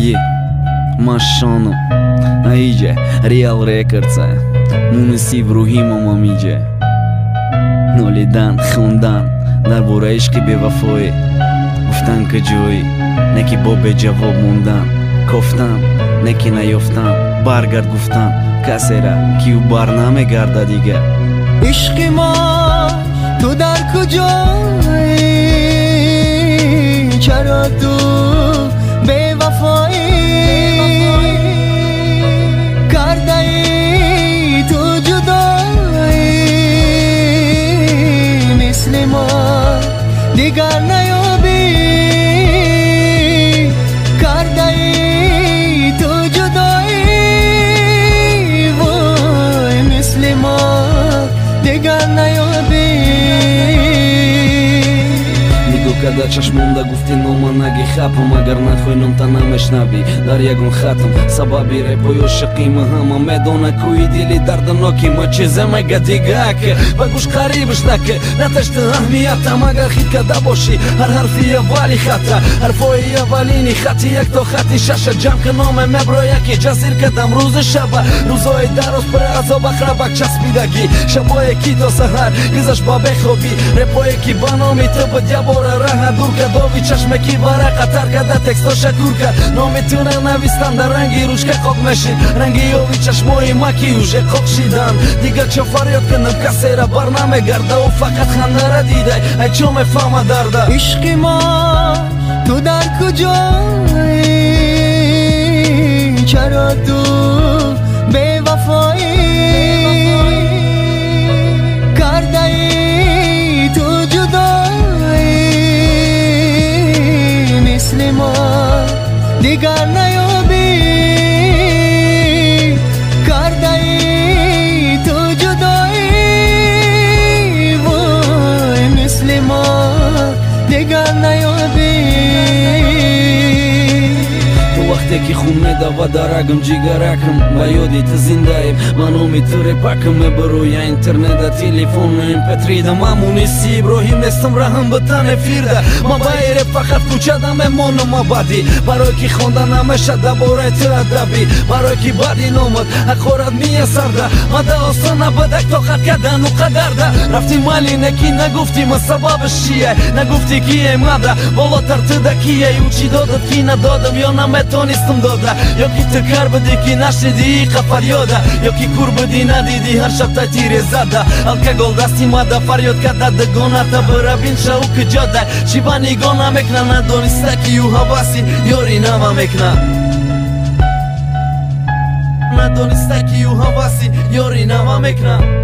Yeah, Mashano, aici, Real Records, Munisi Vruhima mamige Nolidan, Khundan, dar boraish ki bewafoe گفتن که جویی نکی با به جواب موندن گفتن نکی نیفتن برگرد گفتن کسی را کیو بر نمیگرده دیگه عشق ما تو در کجایی چرا تو بے وفایی کرده ای تو جدایی مثل ما دیگر نیابی کرده ای تو جدایی وای مثل ما دیگر نیابی Когда чашмом да гуфти нома наги хапам агар нахойном та намешнави дар ягон хатам сабаби репоё шақима ҳама медона кӯи дили дарданоки ма чизе мега дигаке ба гӯш қарибштаке наташти аҳмиятам агар хит када боши ҳар ҳарфи аввали хата ҳарфои аввалини хати як то хати шаша ҷамъ номе мебро яки ҷазир кадам рӯзи шаба рӯзои дароз пур азоба храбак часпидагӣ шабое ки то саҳар гизаш ба бехоби репое ки ба номи ту бадябора дурка дови чашме ки барақа таркада текстоша курка номи ту ненавистан дар ранги ручка қок мешид ранги ёви чашмои ма ки уже қок шидан дигар чо фарёд кунам касера бар намегарда у фақат хандара дидай ай чо мефаҳма дарда ишқи ма ту дар куҷои чаро ту бевафоӣ кардаи ту ҷудоӣ مثل ما دیگر نیابی کرده ای تو جدایی وای مثل ما دیگر نیابی وقتی که خون میدود درگم جیگرکم با یادی تو زندهیم من نومی تو رپکم بروی اینترنت تلفن mp3 da Munisi Ibrahim nestم رحم به تن افیرده ما بایر فقط کوچه مونم آبادی برای که خوندن نمیشه درباره تو ادبی برای که بدی نامد اخورت میسرده ما داستان نبودک طاقت کردن و قدرده رفتی مالی نکی نگفتی ما سببش چیه نگفتی کیه ماده بالاتر تو دکیه او چی دادت کی ندادم یا نمیتونستم داده یا کی تو کار بدی کی نشدی فریاده یا کی کور بدی ندیدی هر شب تا تیر زده الکل دستی ماده فریاد کرده دگانه تا برابین شو که جاده چی با نگاه نمیکنه ندانسته که یو حواسی یاری نمیکنه ندانسته که یو حواسی یاری نمیکنه